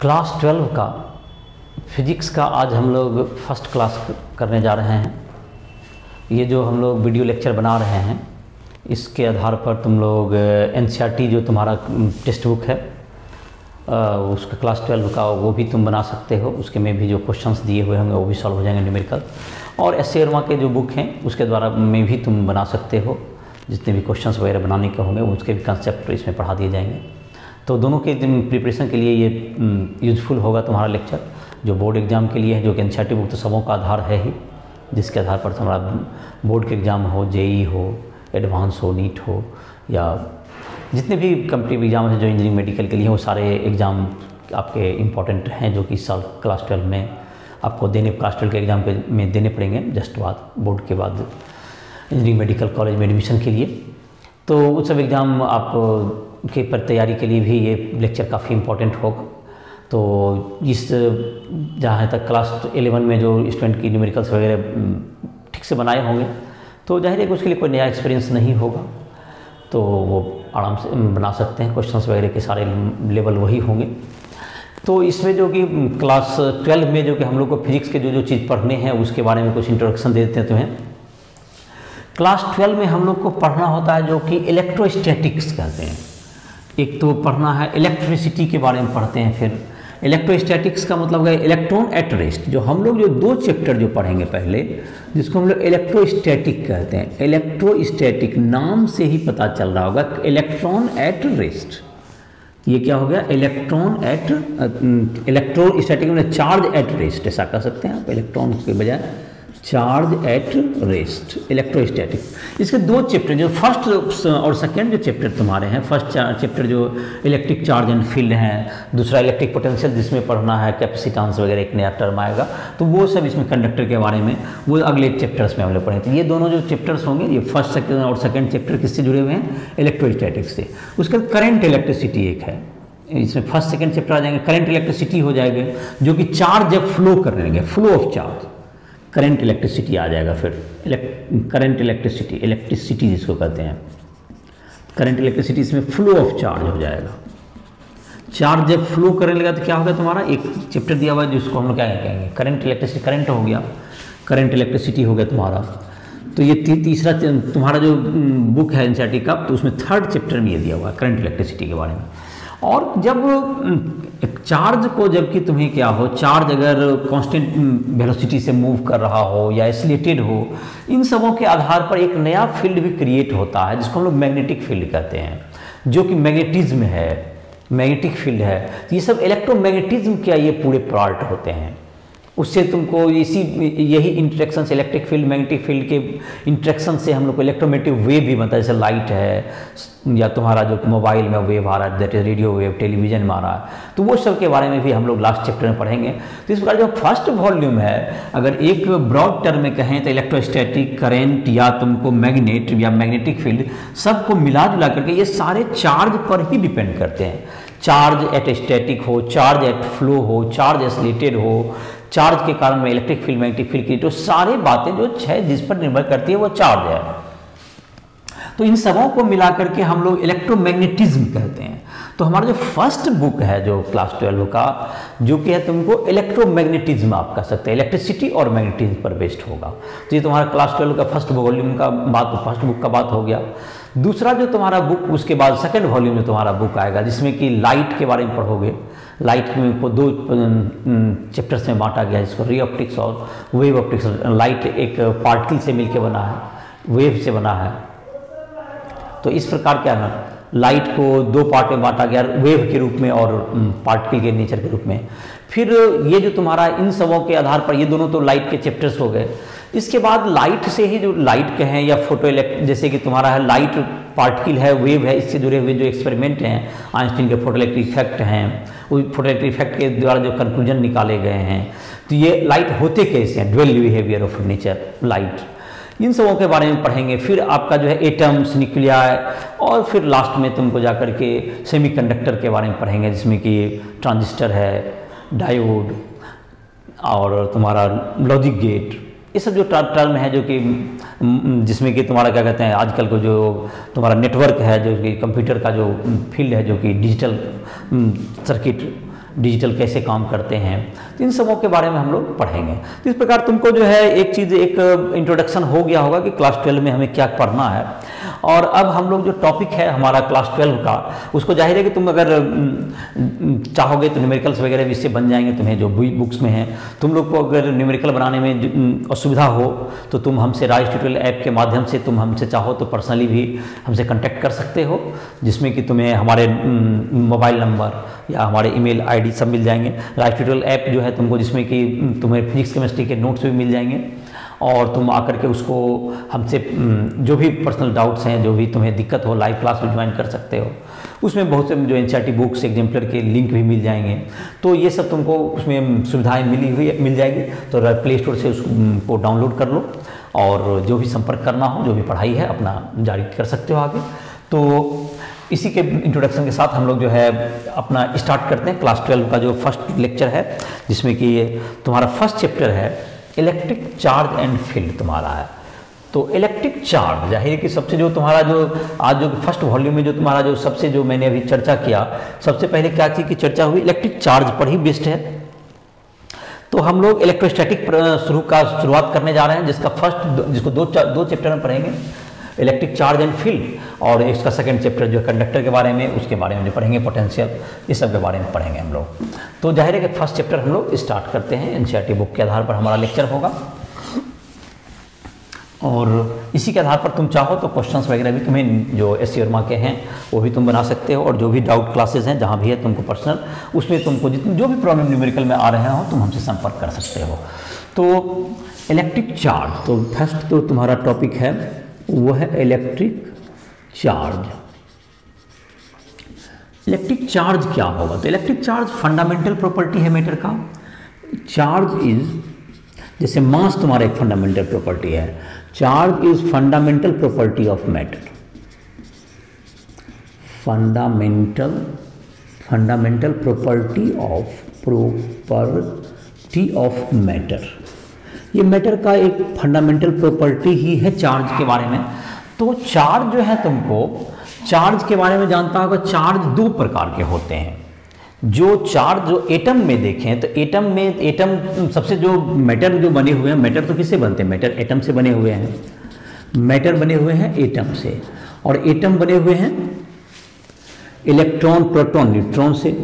Class 12 का physics का आज हम लोग फर्स्ट क्लास करने जा रहे हैं। ये जो हम लोग वीडियो लेक्चर बना रहे हैं इसके आधार पर तुम लोग एनसीईआरटी जो तुम्हारा टेक्स्ट बुक है उसका क्लास 12 का वो भी तुम बना सकते हो। उसके में भी जो क्वेश्चंस दिए हुए होंगे वो भी सॉल्व हो जाएंगे न्यूमेरिकल, और एसए वर्मा के जो बुक हैं उसके द्वारा में भी तुम बना सकते हो। जितने भी क्वेश्चंस वगैरह बनाने के होंगे उसके भी कंसेप्ट इसमें पढ़ा दिए जाएंगे। तो दोनों के प्रिपरेशन के लिए ये यूज़फुल होगा तुम्हारा लेक्चर, जो बोर्ड एग्ज़ाम के लिए है, जो कि एनसीईआरटी बुक तो सबों का आधार है ही, जिसके आधार पर तुम्हारा बोर्ड के एग्ज़ाम हो, जेई हो, एडवांस हो, नीट हो, या जितने भी कम्पिटिटिव एग्ज़ाम हैं जो इंजीनियरिंग मेडिकल के लिए वो सारे एग्ज़ाम आपके इम्पॉर्टेंट हैं, जो कि इस साल क्लास 12 में आपको क्लास 12 के एग्ज़ाम में देने पड़ेंगे जस्ट बाद बोर्ड के बाद इंजीनियरिंग मेडिकल कॉलेज में एडमिशन के लिए। तो उस सब एग्ज़ाम आप के पर तैयारी के लिए भी ये लेक्चर काफ़ी इम्पोर्टेंट होगा। तो इस जहाँ तक क्लास 11 में जो स्टूडेंट की न्यूमेरिकल्स वगैरह ठीक से बनाए होंगे तो जाहिर है कि उसके लिए कोई नया एक्सपीरियंस नहीं होगा, तो वो आराम से बना सकते हैं। क्वेश्चंस वगैरह के सारे लेवल वही होंगे। तो इसमें जो कि क्लास 12 में जो कि हम लोग को फिजिक्स के जो चीज़ पढ़ने हैं उसके बारे में कुछ इंट्रोडक्शन दे देते हैं तुम्हें। क्लास 12 में हम लोग को पढ़ना होता है जो कि इलेक्ट्रोस्टैटिक्स कहते हैं। एक तो पढ़ना है इलेक्ट्रिसिटी के बारे में पढ़ते हैं, फिर इलेक्ट्रोस्टैटिक्स का मतलब है इलेक्ट्रॉन एट रेस्ट। जो हम लोग जो दो चैप्टर जो पढ़ेंगे पहले, जिसको हम लोग इलेक्ट्रोस्टैटिक कहते हैं। इलेक्ट्रोस्टैटिक नाम से ही पता चल रहा होगा, इलेक्ट्रॉन एट रेस्ट। ये क्या हो गया? इलेक्ट्रोस्टैटिक में चार्ज एट रेस्ट ऐसा कह सकते हैं आप, इलेक्ट्रॉन के बजाय चार्ज एट रेस्ट, इलेक्ट्रोस्टैटिक। इसके दो चैप्टर जो फर्स्ट और सेकेंड जो चैप्टर तुम्हारे हैं, फर्स्ट चैप्टर जो इलेक्ट्रिक चार्ज एंड फील्ड है, दूसरा इलेक्ट्रिक पोटेंशियल जिसमें पढ़ना है कैपेसिटेंस वगैरह, एक नया टर्म आएगा, तो वो सब इसमें कंडक्टर के बारे में वो अगले चैप्टर्स में हम लोग पढ़ेंगे। तो ये दोनों जो चैप्टर्स होंगे, ये फर्स्ट सेकेंड और सेकेंड चैप्टर किससे जुड़े हुए हैं? इलेक्ट्रोस्टैटिक से। उसके बाद करंट इलेक्ट्रिसिटी एक है, इसमें फर्स्ट सेकेंड चैप्टर आ जाएंगे। करंट इलेक्ट्रिसिटी हो जाएगा जो कि चार्ज जब फ्लो करने लगे, flow of charge, current electricity आ जाएगा। फिर करंट इलेक्ट्रिसिटी जिसको कहते हैं, करंट इलेक्ट्रिसिटी, इसमें फ्लो ऑफ चार्ज हो जाएगा। चार्ज जब फ्लो करने लगा तो क्या होगा? तुम्हारा एक चैप्टर दिया हुआ है जिसको हम लोग क्या कहेंगे? Current electricity. करंट हो गया, करंट इलेक्ट्रिसिटी हो गया तुम्हारा। तो ये तीसरा तुम्हारा जो बुक है एनसीईआरटी का, तो उसमें थर्ड चैप्टर में ये दिया हुआ है करंट इलेक्ट्रिसिटी के बारे में। और जब चार्ज को, जबकि तुम्हें क्या हो, चार्ज अगर कांस्टेंट वेलोसिटी से मूव कर रहा हो या आइसोलेटेड हो, इन सबों के आधार पर एक नया फील्ड भी क्रिएट होता है जिसको हम लोग मैग्नेटिक फील्ड कहते हैं, जो कि मैग्नेटिज्म है, मैग्नेटिक फील्ड है। तो ये सब इलेक्ट्रोमैग्नेटिज्म क्या ये पूरे पार्ट होते हैं। उससे तुमको यही इंटरेक्शन से, इलेक्ट्रिक फील्ड मैग्नेटिक फील्ड के इंटरेक्शन से हम लोग को इलेक्ट्रोमैग्नेटिक वेव भी बनता है। जैसे लाइट है या तुम्हारा जो मोबाइल में वेव आ रहा है, that is radio wave, television में आ रहा है, तो वो सब के बारे में भी हम लोग लास्ट चैप्टर में पढ़ेंगे। तो इस प्रकार जो फर्स्ट वॉल्यूम है, अगर एक ब्रॉड टर्म में कहें तो इलेक्ट्रोस्टैटिक, करेंट या तुमको मैग्नेट या मैग्नेटिक फील्ड, सबको मिला जुला करके ये सारे चार्ज पर ही डिपेंड करते हैं। चार्ज एट स्टैटिक हो, चार्ज एट फ्लो हो, चार्ज आइसोलेटेड हो, चार्ज के कारण में इलेक्ट्रिक फील्ड मैग्नेटिक फील्ड की, तो सारी बातें जो जिस पर निर्भर करती है वो चार्ज है। तो इन सबों को मिलाकर के हम लोग इलेक्ट्रोमैग्नेटिज्म कहते हैं। तो हमारा जो फर्स्ट बुक है जो क्लास 12 का, जो कि है तुमको इलेक्ट्रोमैग्नेटिज्म आप कह सकते हैं, इलेक्ट्रिसिटी और मैग्नेटिज्म पर बेस्ड होगा। तो ये तुम्हारा क्लास 12 का फर्स्ट वॉल्यूम का बात, फर्स्ट बुक का बात हो गया। दूसरा जो तुम्हारा बुक, उसके बाद सेकंड वॉल्यूम में तुम्हारा बुक आएगा जिसमें कि लाइट के बारे में पढ़ोगे। लाइट में को दो चैप्टर्स में बांटा गया है, जिसको रे ऑप्टिक्स और वेव ऑप्टिक्स। लाइट एक पार्टिकल से मिलकर बना है, वेव से बना है। तो इस प्रकार क्या है, लाइट को दो पार्ट में बांटा गया, वेव के रूप में और पार्टिकल के नेचर के रूप में। फिर ये जो तुम्हारा इन सबों के आधार पर, ये दोनों तो लाइट के चैप्टर्स हो गए। इसके बाद लाइट से ही जो लाइट कहें या फोटो जैसे कि तुम्हारा है लाइट पार्टिकल है, वेव है, इससे जुड़े हुए जो एक्सपेरिमेंट हैं, आइंस्टीन के फोटो इलेक्ट्रिक इफेक्ट हैं, उस फोटो इलेक्ट्रिक इफेक्ट के द्वारा जो कंक्लूजन निकाले गए हैं, तो ये लाइट होते कैसे हैं, dual behaviour of nature light, इन सबों के बारे में पढ़ेंगे। फिर आपका जो है एटम्स, न्यूक्लियाई, और फिर लास्ट में तुमको जाकर के सेमीकंडक्टर के बारे में पढ़ेंगे, जिसमें कि ट्रांजिस्टर है, डायोड और तुम्हारा लॉजिक गेट, ये सब जो टर्म है जो कि जिसमें कि तुम्हारा क्या कहते हैं, आजकल को जो तुम्हारा नेटवर्क है, जो कि कंप्यूटर का जो फील्ड है, जो कि डिजिटल सर्किट डिजिटल कैसे काम करते हैं, तो इन सबों के बारे में हम लोग पढ़ेंगे। तो इस प्रकार तुमको जो है एक चीज़, एक इंट्रोडक्शन हो गया होगा कि क्लास 12 में हमें क्या पढ़ना है। और अब हम लोग जो टॉपिक है हमारा क्लास 12 का, उसको जाहिर है कि तुम अगर चाहोगे तो न्यूमेरिकल्स वगैरह भी इससे बन जाएंगे। तुम्हें जो बुक्स में है, तुम लोग को अगर न्यूमेरिकल बनाने में असुविधा हो तो तुम हमसे राइज ट्यूटोरियल ऐप के माध्यम से तुम हमसे चाहो तो पर्सनली भी हमसे कांटेक्ट कर सकते हो, जिसमें कि तुम्हें हमारे मोबाइल नंबर या हमारे ईमेल आईडी सब मिल जाएंगे। राइज ट्यूटोरियल ऐप जो है तुमको, जिसमें कि तुम्हें फिजिक्स केमिस्ट्री के नोट्स भी मिल जाएंगे, और तुम आकर के उसको हमसे जो भी पर्सनल डाउट्स हैं, जो भी तुम्हें दिक्कत हो, लाइव क्लास में ज्वाइन कर सकते हो। उसमें बहुत से जो एनसीईआरटी बुक्स एग्जाम्पलर के लिंक भी मिल जाएंगे। तो ये सब तुमको उसमें सुविधाएं मिल जाएगी। तो प्ले स्टोर से उसको डाउनलोड कर लो, और जो भी संपर्क करना हो, जो भी पढ़ाई है अपना जारी कर सकते हो आगे। तो इसी के इंट्रोडक्शन के साथ हम लोग जो है अपना स्टार्ट करते हैं क्लास 12 का जो फर्स्ट लेक्चर है, जिसमें कि तुम्हारा फर्स्ट चैप्टर है इलेक्ट्रिक चार्ज एंड फील्ड तुम्हारा है। तो इलेक्ट्रिक चार्ज जाहिर है कि सबसे जो तुम्हारा जो आज जो फर्स्ट वॉल्यूम में जो तुम्हारा जो सबसे जो मैंने अभी चर्चा किया, सबसे पहले क्या चीज़ की चर्चा हुई, इलेक्ट्रिक चार्ज पर ही बेस्ड है। तो हम लोग इलेक्ट्रोस्टैटिक शुरुआत करने जा रहे हैं, जिसको दो चैप्टर में पढ़ेंगे, इलेक्ट्रिक चार्ज एंड फील्ड, और इसका सेकंड चैप्टर जो कंडक्टर के बारे में, उसके बारे में जो पढ़ेंगे पोटेंशियल, इस सब के बारे में पढ़ेंगे हम लोग। तो जाहिर है कि फर्स्ट चैप्टर हम लोग स्टार्ट करते हैं। एनसीईआरटी बुक के आधार पर हमारा लेक्चर होगा, और इसी के आधार पर तुम चाहो तो क्वेश्चंस वगैरह भी तुम्हें जो एस वर्मा के हैं वो भी तुम बना सकते हो, और जो भी डाउट क्लासेस हैं जहाँ भी है तुमको पर्सनल, उसमें तुमको जितनी जो भी प्रॉब्लम न्यूमेरिकल में आ रहे हो तुम हमसे संपर्क कर सकते हो। तो इलेक्ट्रिक चार्ज, तो फर्स्ट तो तुम्हारा टॉपिक है वो है इलेक्ट्रिक चार्ज। इलेक्ट्रिक चार्ज क्या होगा? तो इलेक्ट्रिक चार्ज फंडामेंटल प्रॉपर्टी है मैटर का। चार्ज इज, जैसे मास तुम्हारा एक फंडामेंटल प्रॉपर्टी है, charge is fundamental property of matter. Fundamental property of matter, ये मैटर का एक फंडामेंटल प्रॉपर्टी ही है चार्ज के बारे में। तो चार्ज जो है, तुमको चार्ज के बारे में जानता होगा, चार्ज दो प्रकार के होते हैं। जो चार्ज जो एटम में देखें तो एटम सबसे जो मैटर जो बने हुए हैं, मैटर तो किससे बनते हैं? मैटर एटम से बने हुए हैं। मैटर बने हुए हैं एटम से, और एटम बने हुए हैं इलेक्ट्रॉन, प्रोटॉन, न्यूट्रॉन से।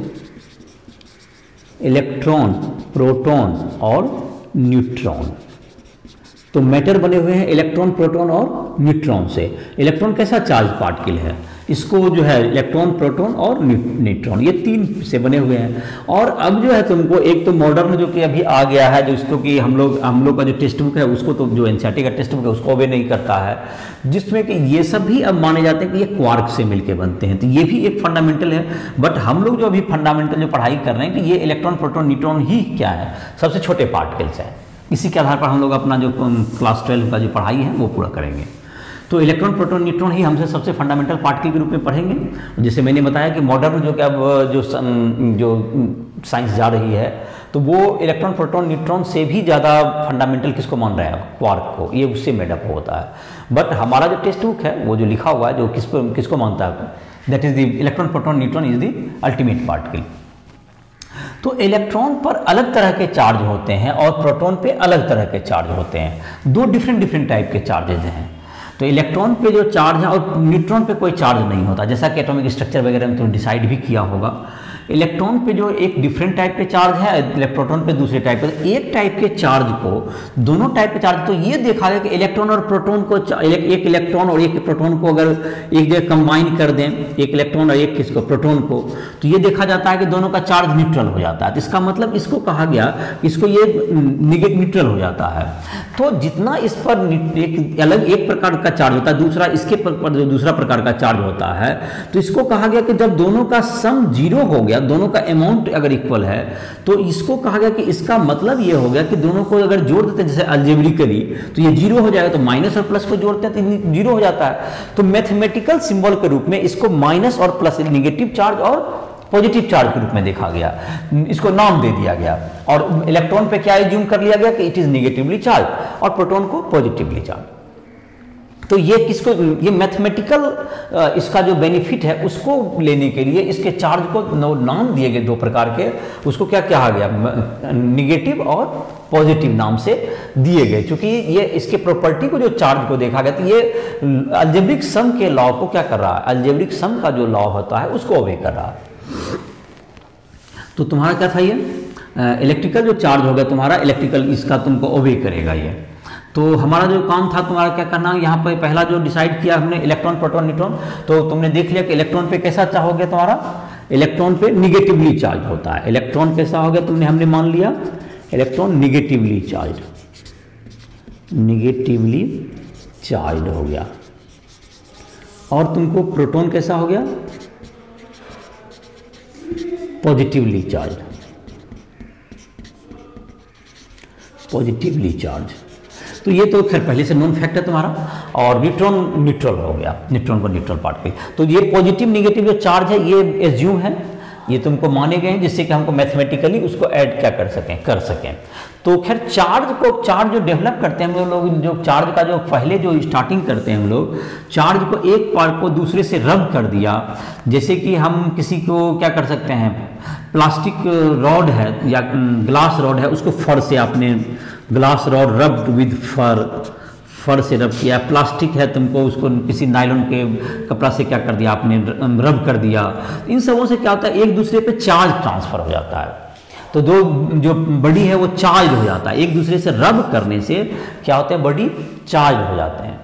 इलेक्ट्रॉन, प्रोटॉन और न्यूट्रॉन। तो मैटर बने हुए हैं इलेक्ट्रॉन, प्रोटॉन और न्यूट्रॉन से। इलेक्ट्रॉन कैसा चार्ज पार्टिकल है? इसको जो है इलेक्ट्रॉन, प्रोटॉन और न्यूट्रॉन, ये तीन से बने हुए हैं। और अब जो है तुमको एक तो मॉडर्न जो कि अभी आ गया है, जो इसको कि हम लोग का जो टेक्स्ट बुक है उसको, तो जो एनसीईआरटी का टेक्स्ट बुक है उसको भी नहीं करता है, जिसमें कि ये सब भी अब माने जाते हैं कि ये क्वार्क से मिलके बनते हैं। तो ये भी एक फंडामेंटल है। बट हम लोग जो अभी फंडामेंटल जो पढ़ाई कर रहे हैं कि ये इलेक्ट्रॉन, प्रोटॉन, न्यूट्रॉन ही क्या है, सबसे छोटे पार्टिकल्स हैं। इसी के आधार पर हम लोग अपना जो क्लास 12 का जो पढ़ाई है वो पूरा करेंगे। तो इलेक्ट्रॉन, प्रोटॉन, न्यूट्रॉन ही हमसे सबसे फंडामेंटल पार्टिकल के रूप में पढ़ेंगे। जैसे मैंने बताया कि मॉडर्न जो कि अब जो साइंस जा रही है, तो वो इलेक्ट्रॉन, प्रोटॉन, न्यूट्रॉन से भी ज़्यादा फंडामेंटल किसको मान रहे हैं? क्वार्क को। ये उससे मेडअप होता है। बट हमारा जो टेक्स्ट बुक है वो जो लिखा हुआ है, जो किसको मानता है, that is the electron, proton, neutron is the ultimate particle. तो इलेक्ट्रॉन पर अलग तरह के चार्ज होते हैं और प्रोटॉन पे अलग तरह के चार्ज होते हैं। दो डिफरेंट टाइप के चार्जेज हैं। तो इलेक्ट्रॉन पे जो चार्ज है और न्यूट्रॉन पे कोई चार्ज नहीं होता, जैसा कि एटॉमिक स्ट्रक्चर वगैरह में तुमने डिसाइड भी किया होगा। इलेक्ट्रॉन पे जो एक डिफरेंट टाइप के चार्ज है, प्रोटॉन पे दूसरे टाइप के। एक टाइप के चार्ज को, दोनों टाइप के चार्ज, तो ये देखा गया कि इलेक्ट्रॉन और प्रोटॉन को, एक इलेक्ट्रॉन और एक प्रोटॉन को अगर एक जगह कंबाइन कर दें, एक इलेक्ट्रॉन और एक किसको, प्रोटॉन को, तो ये देखा जाता है कि दोनों का चार्ज न्यूट्रल हो जाता है। तो इसका मतलब इसको कहा गया, इसको ये न्यूट्रल हो जाता है। तो जितना इस पर एक प्रकार का चार्ज होता है, दूसरा इसके पर जो दूसरा प्रकार का चार्ज होता है, तो इसको कहा गया कि जब दोनों का सम 0 हो गया, दोनों का अमाउंट अगर इक्वल है, तो इसको कहा गया कि इसका मतलब ये हो गया कि दोनों को अगर जोड़ देते हैं जैसे अलजेब्रिकली, तो ये 0 हो जाएगा। तो माइनस और प्लस को जोड़ते हैं तो 0 हो जाता है। तो मैथमेटिकल सिंबल के रूप में इसको माइनस और प्लस, नेगेटिव चार्ज और पॉजिटिव चार्ज के रूप में देखा गया, इसको नाम दे दिया गया। और इलेक्ट्रॉन पे क्या एज्यूम कर लिया गया कि इट इज नेगेटिवली चार्ज, और प्रोटॉन को पॉजिटिवली चार्ज। तो ये किसको, ये मैथमेटिकल इसका जो बेनिफिट है उसको लेने के लिए इसके चार्ज को नाम दिए गए दो प्रकार के, उसको क्या कहा गया, निगेटिव और पॉजिटिव नाम से दिए गए। क्योंकि ये इसके प्रॉपर्टी को जो चार्ज को देखा गया, तो ये अलजेब्रिक सम के लॉ को क्या कर रहा है, अलजेब्रिक सम का जो लॉ होता है उसको ओबे कर रहा है। तो तुम्हारा क्या था, ये इलेक्ट्रिकल जो चार्ज होगा तुम्हारा इलेक्ट्रिकल, इसका तुमको ओबे करेगा ये। तो हमारा जो काम था तुम्हारा क्या करना, यहाँ पे पहला जो डिसाइड किया हमने इलेक्ट्रॉन प्रोटॉन न्यूट्रॉन, तो तुमने देख लिया कि इलेक्ट्रॉन पे कैसा चार्ज हो गया तुम्हारा, इलेक्ट्रॉन पे निगेटिवली चार्ज होता है। इलेक्ट्रॉन कैसा हो गया, हमने मान लिया electron negatively charge, negatively charge हो गया। और तुमको प्रोटॉन कैसा हो गया, पॉजिटिवली चार्ज, पॉजिटिवली चार्ज। तो ये तो खैर पहले से नोन फैक्ट है तुम्हारा। और न्यूट्रॉन न्यूट्रल हो गया, न्यूट्रॉन को न्यूट्रल पार्ट पे। तो ये पॉजिटिव निगेटिव जो चार्ज है ये एज्यूम है, ये तुमको माने गए हैं, जिससे कि हमको मैथमेटिकली उसको ऐड क्या कर सकें। तो खैर चार्ज जो डेवलप करते हैं हम लोग, जो चार्ज का जो पहले जो स्टार्टिंग करते हैं हम लोग, चार्ज को एक पार्ट को दूसरे से रब कर दिया। जैसे कि हम किसी को क्या कर सकते हैं, प्लास्टिक रॉड है या ग्लास रॉड है, उसको फर से आपने ग्लास रॉड रब्ड विद फर से रब किया। प्लास्टिक है, तुमको उसको किसी नायलॉन के कपड़ा से क्या कर दिया आपने, रब कर दिया। इन सबों से क्या होता है, एक दूसरे पे चार्ज ट्रांसफर हो जाता है। तो जो बॉडी है वो चार्ज हो जाता है, एक दूसरे से रब करने से क्या होता है, बॉडी चार्ज हो जाते हैं।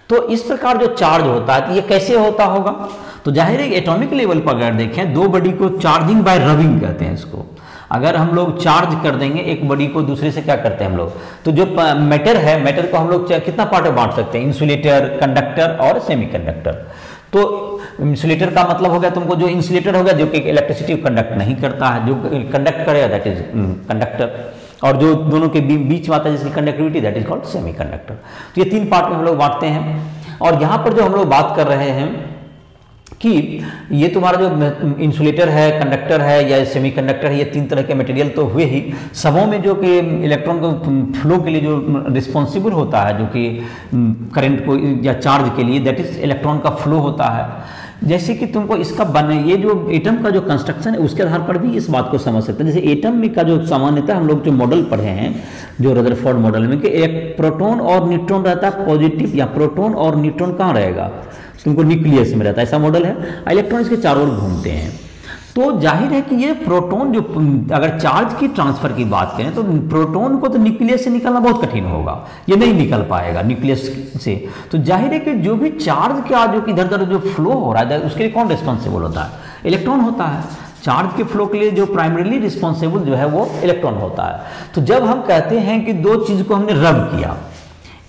तो इस प्रकार जो चार्ज होता है, तो ये कैसे होता होगा, तो जाहिर है एटॉमिक लेवल पर अगर देखें, दो बॉडी को चार्जिंग बाय रबिंग कहते हैं इसको। अगर हम लोग चार्ज कर देंगे एक बॉडी को दूसरे से, क्या करते हैं हम लोग, तो जो मैटर है, मैटर को हम लोग कितना पार्ट में बांट सकते हैं, इंसुलेटर, कंडक्टर और सेमीकंडक्टर। तो इंसुलेटर का मतलब हो गया तुमको, जो इंसुलेटर हो गया जो कि इलेक्ट्रिसिटी को कंडक्ट नहीं करता है, जो कंडक्ट करेगा दैट इज कंडक्टर, और जो दोनों के बीच में आता है जिसकी conductivity that is called semiconductor. तो ये तीन पार्ट में हम लोग बांटते हैं। और यहाँ पर जो हम लोग बात कर रहे हैं कि ये तुम्हारा जो इंसुलेटर है, कंडक्टर है या सेमीकंडक्टर है, ये तीन तरह के मटेरियल तो हुए ही। सबों में जो कि इलेक्ट्रॉन को फ्लो के लिए जो रिस्पॉन्सिबल होता है, जो कि करंट को या चार्ज के लिए, दैट इज इलेक्ट्रॉन का फ्लो होता है। जैसे कि तुमको इसका ये जो एटम का जो कंस्ट्रक्शन है उसके आधार पर भी इस बात को समझ सकते हैं। जैसे एटम में का जो सामान्यतः हम लोग जो मॉडल पढ़े हैं, जो रदरफोर्ड मॉडल में, कि एक प्रोटॉन और न्यूट्रॉन रहता है पॉजिटिव, या प्रोटॉन और न्यूट्रॉन कहाँ रहेगा, तुमको न्यूक्लियस में रहता है, ऐसा मॉडल है। इलेक्ट्रॉन इसके चारों ओर घूमते हैं। तो जाहिर है कि ये प्रोटॉन जो, अगर चार्ज की ट्रांसफर की बात करें तो प्रोटॉन को तो न्यूक्लियस से निकलना बहुत कठिन होगा, ये नहीं निकल पाएगा न्यूक्लियस से। तो जाहिर है कि जो भी चार्ज का जो इधर उधर जो फ्लो हो रहा है उसके लिए कौन रिस्पॉन्सिबल होता है, इलेक्ट्रॉन होता है। चार्ज के फ्लो के लिए जो प्राइमरीली रिस्पॉन्सिबल जो है वो इलेक्ट्रॉन होता है। तो जब हम कहते हैं कि दो चीज को हमने रब किया,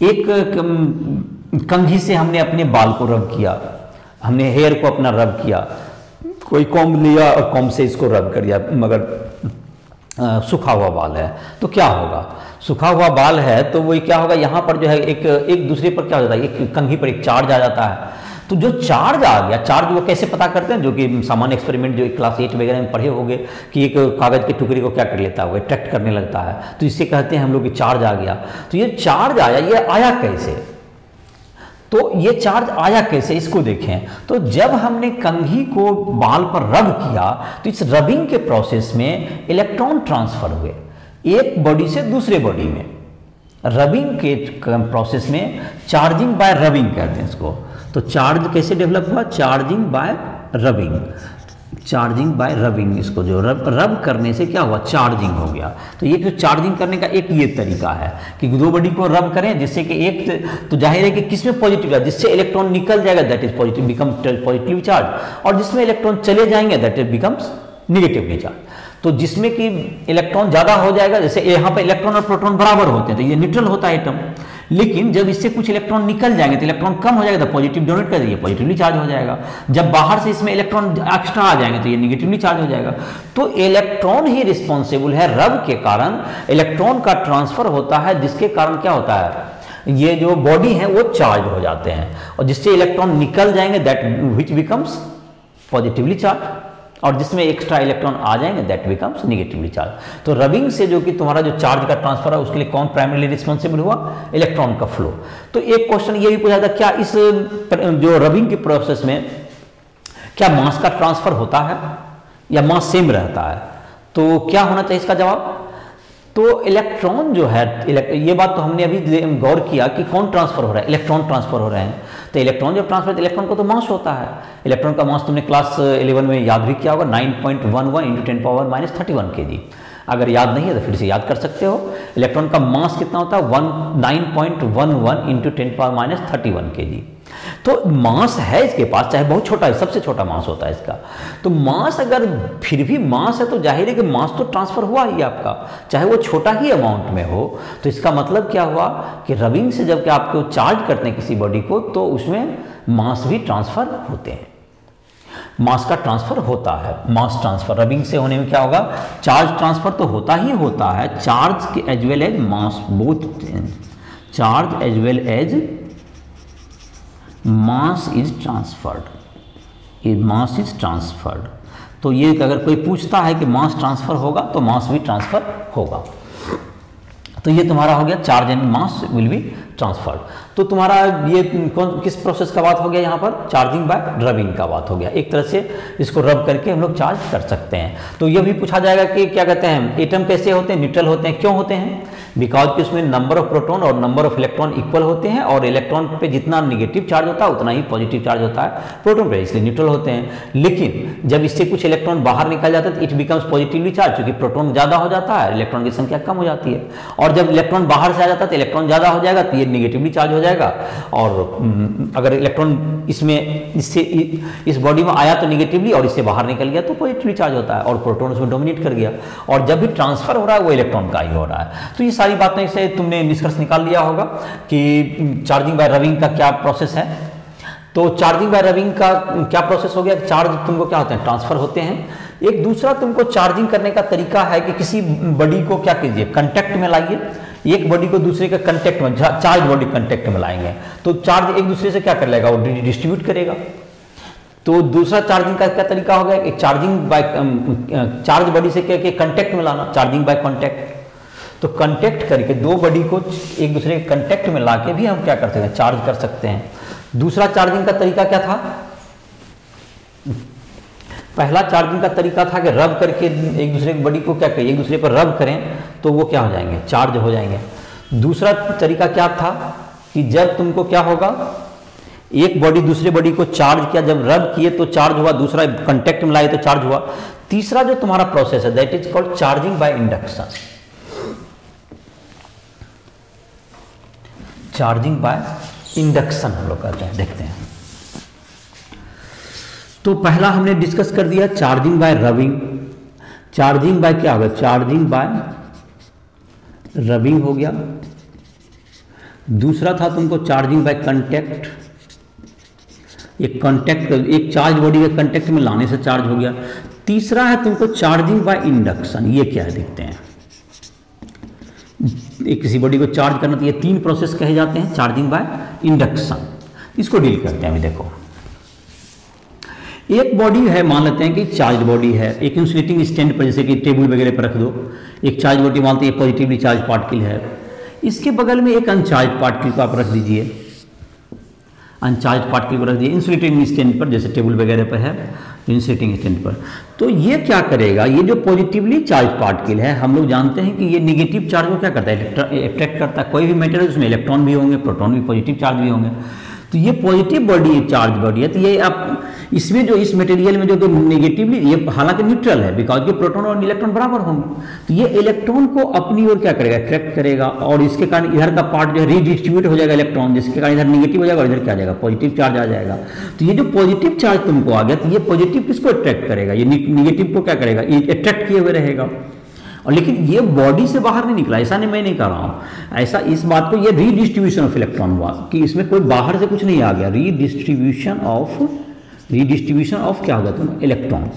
एक कंघी से हमने अपने बाल को रब किया, हमने हेयर को अपना रब किया, कोई कॉम्ब लिया और कॉम्ब से इसको रब कर दिया, मगर सूखा हुआ बाल है तो क्या होगा, सूखा हुआ बाल है तो वही क्या होगा, यहाँ पर जो है एक दूसरे पर क्या हो जाता है, एक कंघी पर एक चार्ज आ जाता है। तो जो चार्ज आ गया, चार्ज वो कैसे पता करते हैं, जो कि सामान्य एक्सपेरिमेंट जो क्लास 8 वगैरह में पढ़े होंगे कि एक कागज के टुकड़े को क्या कर लेता है, वो अट्रैक्ट करने लगता है, तो इससे कहते हैं हम लोग कि चार्ज आ गया। तो ये चार्ज आया, ये आया कैसे, तो ये चार्ज आया कैसे, इसको देखें। तो जब हमने कंघी को बाल पर रब किया, तो इस रबिंग के प्रोसेस में इलेक्ट्रॉन ट्रांसफर हुए एक बॉडी से दूसरे बॉडी में। रबिंग के प्रोसेस में चार्जिंग बाय रबिंग कहते हैं इसको। तो चार्ज कैसे डेवलप हुआ, charging by rubbing, charging by rubbing, इसको जो रब करने से क्या हुआ, चार्जिंग हो गया। तो ये जो चार्जिंग करने का एक ये तरीका है कि दो बॉडी को रब करें, जिससे कि एक तो जाहिर है कि किसमें पॉजिटिव है, जिससे इलेक्ट्रॉन निकल जाएगा that is positive, become positive charge, और जिसमें इलेक्ट्रॉन चले जाएंगे that is becomes negatively charge. तो जिसमें कि इलेक्ट्रॉन ज्यादा हो जाएगा, जैसे यहाँ पर इलेक्ट्रॉन और प्रोटॉन बराबर होते हैं तो ये न्यूट्रल होता है एटम, लेकिन जब इससे कुछ इलेक्ट्रॉन निकल जाएंगे तो इलेक्ट्रॉन कम हो जाएगा, तो पॉजिटिव डोनेट कर देंगे, पॉजिटिवली चार्ज हो जाएगा। जब बाहर से इसमें इलेक्ट्रॉन एक्स्ट्रा आ जाएंगे तो ये निगेटिवली चार्ज हो जाएगा। तो इलेक्ट्रॉन ही रिस्पॉन्सिबल है, रब के कारण इलेक्ट्रॉन का ट्रांसफर होता है, जिसके कारण क्या होता है, ये जो बॉडी है वो चार्ज हो जाते हैं, और जिससे इलेक्ट्रॉन निकल जाएंगे that which becomes positively charge. और जिसमें एक्स्ट्रा इलेक्ट्रॉन आ जाएंगे दैट बिकम्स नेगेटिवली चार्ज। तो रबिंग से जो कि तुम्हारा जो चार्ज का ट्रांसफर है उसके लिए कौन प्राइमरीली रिस्पॉन्सिबल हुआ, इलेक्ट्रॉन का फ्लो। तो एक क्वेश्चन ये भी पूछा था क्या इस जो रबिंग की प्रोसेस में क्या मास का ट्रांसफर होता है या मास सेम रहता है, तो क्या होना चाहिए इसका जवाब। तो इलेक्ट्रॉन जो है, ये बात तो हमने अभी गौर किया कि कौन ट्रांसफर हो रहा है, इलेक्ट्रॉन ट्रांसफर हो रहे हैं। तो इलेक्ट्रॉन जब ट्रांसफर, तो इलेक्ट्रॉन को तो मास होता है। इलेक्ट्रॉन का मास तुमने क्लास 11 में याद भी किया होगा, 9.11 × 10⁻³ kg। अगर याद नहीं है तो फिर से याद कर सकते हो। इलेक्ट्रॉन का मास कितना होता है, 9.11 × 10⁻³ kg। तो मास है इसके पास, चाहे बहुत छोटा है, सबसे छोटा मास होता है इसका। तो मास अगर फिर भी मास है तो जाहिर है कि मास तो ट्रांसफर हुआ ही आपका, चाहे वो छोटा ही अमाउंट में हो। तो इसका मतलब क्या हुआ कि रबिंग से जब कि आपको चार्ज करते हैं किसी बॉडी को तो उसमें मास भी ट्रांसफर होते हैं, मास का ट्रांसफर होता है। मास ट्रांसफर रबिंग से होने में क्या होगा, चार्ज ट्रांसफर तो होता ही होता है, चार्ज के as well as mass, both charge as well as mass is transferred, mass is transferred. तो ये अगर कोई पूछता है कि मास ट्रांसफर होगा तो मास भी ट्रांसफर होगा। तो ये तुम्हारा हो गया charge and mass will be transferred. तो तुम्हारा ये कौन किस प्रोसेस का बात हो गया यहाँ पर, चार्जिंग बाय रबिंग का बात हो गया। एक तरह से इसको रब करके हम लोग चार्ज कर सकते हैं। तो ये भी पूछा जाएगा कि क्या कहते हैं एटम कैसे होते हैं, न्यूट्रल होते हैं, क्यों होते हैं, बिकॉज कि उसमें नंबर ऑफ प्रोटॉन और नंबर ऑफ इलेक्ट्रॉन इक्वल होते हैं और इलेक्ट्रॉन पे जितना नेगेटिव चार्ज होता है उतना ही पॉजिटिव चार्ज होता है प्रोटॉन पे, इसलिए न्यूट्रल होते हैं। लेकिन जब इससे कुछ इलेक्ट्रॉन बाहर निकल जाता है तो इट बिकम्स पॉजिटिवली चार्ज, क्योंकि प्रोटॉन ज़्यादा हो जाता है, इलेक्ट्रॉन की संख्या कम हो जाती है। और जब इलेक्ट्रॉन बाहर से आ जाता है तो इलेक्ट्रॉन ज़्यादा हो जाएगा तो ये नेगेटिवली चार्ज हो जाएगा। और अगर इलेक्ट्रॉन इसमें इससे इस बॉडी में आया तो नेगेटिवली और इससे बाहर निकल गया तो पॉजिटिवली चार्ज होता है और प्रोटॉन उसमें डोमिनेट कर गया। और जब भी ट्रांसफर हो रहा है वो इलेक्ट्रॉन का ही हो रहा है। तो ये सारी बातें से तुमने निष्कर्ष निकाल लिया होगा कि चार्जिंग बाय रबिंग का क्या प्रोसेस है। तो चार्जिंग बाय रबिंग का क्या प्रोसेस हो गया, चार्ज तुमको क्या होते हैं, ट्रांसफर होते हैं। एक दूसरा तुमको चार्जिंग करने का तरीका है कि किसी बॉडी को क्या कीजिए, कंटेक्ट में लाइए, एक बॉडी को दूसरे के कंटेक्ट में, चार्ज बॉडी कंटेक्ट में लाएंगे तो चार्ज एक दूसरे से क्या कर लेगा, वो डिस्ट्रीब्यूट करेगा। तो दूसरा चार्जिंग का क्या तरीका हो गया, एक चार्जिंग बाय चार्ज बॉडी से क्या कंटेक्ट में लाना, चार्जिंग बाय कॉन्टैक्ट। तो कंटेक्ट करके दो बॉडी को एक दूसरे के कंटेक्ट में लाके भी हम क्या कर सकते हैं, चार्ज कर सकते हैं। दूसरा चार्जिंग का तरीका क्या था, पहला चार्जिंग का तरीका था कि रब करके एक दूसरे की बॉडी को क्या करें, एक दूसरे पर रब करें तो वो क्या हो जाएंगे, चार्ज हो जाएंगे। दूसरा तरीका क्या था कि जब तुमको क्या होगा, एक बॉडी दूसरे बॉडी को चार्ज किया, जब रब किए तो चार्ज हुआ, दूसरा कंटेक्ट में लाए तो चार्ज हुआ। तीसरा जो तुम्हारा प्रोसेस है that is called charging by induction, charging by induction हम लोग कहते हैं, देखते हैं। तो पहला हमने डिस्कस कर दिया charging by rubbing, charging by क्या होगा, चार्जिंग बाय रबिंग हो गया। दूसरा था तुमको चार्जिंग बाय कंटेक्ट, एक कंटेक्ट एक चार्ज बॉडी के कंटेक्ट में लाने से चार्ज हो गया। तीसरा है तुमको चार्जिंग बाय इंडक्शन, ये क्या है देखते हैं, एक किसी बॉडी को चार्ज करना, तो ये तीन प्रोसेस कहे जाते हैं चार्जिंग बाय इंडक्शन। इसको डील करते हैं अभी। देखो एक बॉडी है, मान लेते हैं कि चार्ज बॉडी है, एक इंसुलेटिंग स्टैंड पर जैसे कि टेबल वगैरह पर रख दो, एक चार्ज बॉडी मानते हैं पॉजिटिवली चार्ज पार्टिकल है, इसके बगल में एक अनचार्ज पार्टिकल को आप रख दीजिए, अनचार्ज पार्टिकल को रख दिए इंसुलेटिंग स्टैंड पर, जैसे टेबल वगैरह पर है इंसुलेटिंग स्टैंड पर। तो ये क्या करेगा, ये जो पॉजिटिवली चार्ज पार्टिकल है, हम लोग जानते हैं कि ये नेगेटिव चार्ज को क्या करता है, अट्रैक्ट करता है। कोई भी मैटर है उसमें इलेक्ट्रॉन भी होंगे, प्रोटॉन भी, पॉजिटिव चार्ज भी होंगे। तो ये पॉजिटिव बॉडी चार्ज बॉडी है, तो ये आप इसमें जो इस मटेरियल में जो नेगेटिवली, ये हालांकि न्यूट्रल है बिकॉज के प्रोटॉन और इलेक्ट्रॉन बराबर होंगे, तो ये इलेक्ट्रॉन को अपनी ओर क्या करेगा, अट्रैक्ट करेगा और इसके कारण इधर का पार्ट जो है रीडिस्ट्रीब्यूट हो जाएगा इलेक्ट्रॉन, जिसके कारण इधर नेगेटिव हो जाएगा और इधर क्या आ जाएगा, पॉजिटिव चार्ज आ जाएगा। तो ये जो पॉजिटिव चार्ज तुमको आ गया, तो ये पॉजिटिव किसको अट्रैक्ट करेगा, ये नेगेटिव को क्या करेगा, ये अट्रैक्ट किए हुए रहेगा। और लेकिन ये बॉडी से बाहर नहीं निकला, ऐसा नहीं, मैं नहीं कर रहा हूँ ऐसा, इस बात को ये रीडिस्ट्रीब्यूशन ऑफ इलेक्ट्रॉन हुआ कि इसमें कोई बाहर से कुछ नहीं आ गया, रीडिस्ट्रीब्यूशन ऑफ क्या होगा तुम, इलेक्ट्रॉन,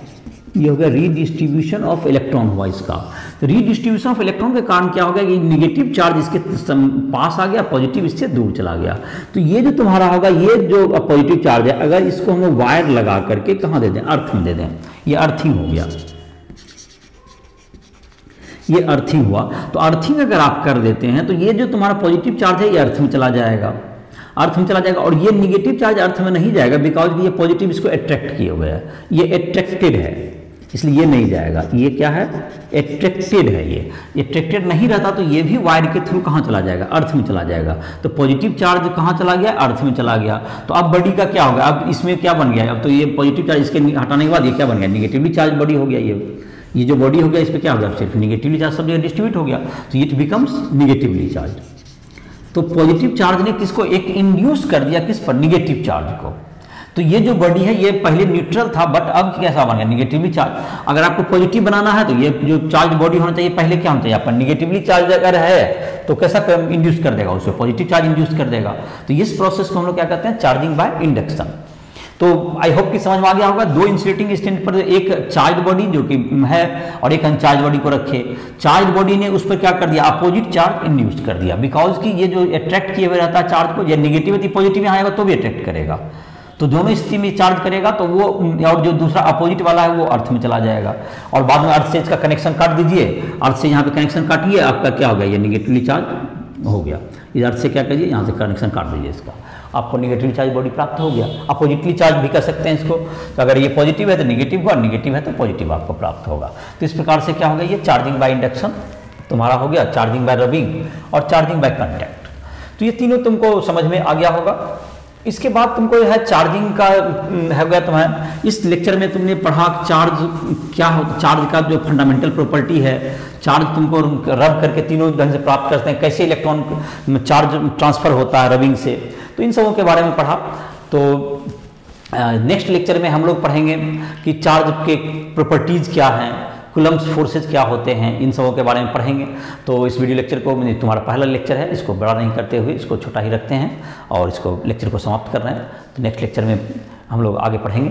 ये हो गया रीडिस्ट्रीब्यूशन ऑफ इलेक्ट्रॉन हुआ इसका। तो रीडिस्ट्रीब्यूशन ऑफ इलेक्ट्रॉन के कारण क्या हो गया कि नेगेटिव चार्ज इसके पास आ गया, पॉजिटिव इससे दूर चला गया। तो ये जो तुम्हारा होगा, ये जो पॉजिटिव चार्ज है, अगर इसको हम वायर लगा करके कहाँ दे दें, अर्थ में दे दें, ये अर्थिंग हो गया, ये अर्थिंग हुआ। तो अर्थिंग अगर आप कर देते हैं तो ये जो तुम्हारा पॉजिटिव चार्ज है ये अर्थ में चला जाएगा, अर्थ में चला जाएगा, और ये निगेटिव चार्ज अर्थ में नहीं जाएगा बिकॉज ये पॉजिटिव इसको अट्रैक्ट किए हुए है, ये अट्रैक्टेड है, इसलिए ये नहीं जाएगा। ये क्या है? अट्रैक्टेड है। ये अट्रैक्टेड नहीं रहता तो ये भी वायर के थ्रू कहाँ चला जाएगा? अर्थ में चला जाएगा। तो पॉजिटिव चार्ज कहाँ चला गया? अर्थ में चला गया। तो अब बॉडी का क्या होगा? अब इसमें क्या बन गया? अब तो ये पॉजिटिव चार्ज इसके हटाने के बाद ये क्या बन गया? निगेटिवली चार्ज बॉडी हो गया। ये जो बॉडी हो गया इस पर क्या हो गया? सिर्फ निगेटिवली चार्ज सब जगह डिस्ट्रीब्यूट हो गया, तो इट बिकम्स निगेटिवली चार्ज। तो पॉजिटिव चार्ज ने किसको एक इंड्यूस कर दिया? किस पर? निगेटिव चार्ज को। तो ये जो बॉडी है ये पहले न्यूट्रल था बट अब कैसा बन गया? Negatively charge. अगर आपको पॉजिटिव बनाना है तो ये जो चार्ज बॉडी होना चाहिए पहले क्या होना चाहिए? आपका निगेटिवली चार्ज अगर है तो कैसा इंड्यूस कर देगा? उसको पॉजिटिव चार्ज इंड्यूस कर देगा। तो इस प्रोसेस को हम लोग क्या कहते हैं? Charging by induction. तो आई होप कि समझ में आ गया होगा। दो इंसुलेटिंग स्टैंड पर एक चार्ज बॉडी जो कि है और एक अनचार्ज बॉडी को रखे। चार्ज बॉडी ने उस पर क्या कर दिया? अपोजिट चार्ज इंड्यूस कर दिया, बिकॉज कि ये जो अट्रैक्ट किए हुए रहता है चार्ज को, ये निगेटिव यदि पॉजिटिव यहाँ आएगा तो भी अट्रैक्ट करेगा। तो दोनों स्थिति में चार्ज करेगा तो वो, और जो दूसरा अपोजिट वाला है वो अर्थ में चला जाएगा। और बाद में अर्थ से इसका कनेक्शन काट दीजिए, अर्थ से यहाँ पे कनेक्शन काटिए, आपका क्या हो गया? ये निगेटिवली चार्ज हो गया। इस अर्थ से क्या करिए? यहाँ से कनेक्शन काट दीजिए इसका, आपको निगेटिव चार्ज बॉडी प्राप्त हो गया। अपोजिटली चार्ज भी कर सकते हैं इसको। तो अगर ये पॉजिटिव है तो निगेटिव हुआ, निगेटिव है तो पॉजिटिव आपको प्राप्त होगा। तो इस प्रकार से क्या हो गया? ये चार्जिंग बाय इंडक्शन तुम्हारा हो गया, चार्जिंग बाय रबिंग और चार्जिंग बाय कॉन्टैक्ट। तो ये तीनों तुमको समझ में आ गया होगा। इसके बाद तुमको यह है चार्जिंग का है गया तुम्हें। इस लेक्चर में तुमने पढ़ा चार्ज क्या हो, चार्ज का जो फंडामेंटल प्रॉपर्टी है, चार्ज तुमको रब करके तीनों ढंग से प्राप्त करते हैं, कैसे इलेक्ट्रॉन चार्ज ट्रांसफर होता है रबिंग से, तो इन सबों के बारे में पढ़ा। तो नेक्स्ट लेक्चर में हम लोग पढ़ेंगे कि चार्ज के प्रॉपर्टीज़ क्या हैं, कूलम्ब्स फोर्सेज क्या होते हैं, इन सबों के बारे में पढ़ेंगे। तो इस वीडियो लेक्चर को, तुम्हारा पहला लेक्चर है, इसको बड़ा नहीं करते हुए इसको छोटा ही रखते हैं और इसको लेक्चर को समाप्त कर रहे हैं। तो नेक्स्ट लेक्चर में हम लोग आगे पढ़ेंगे।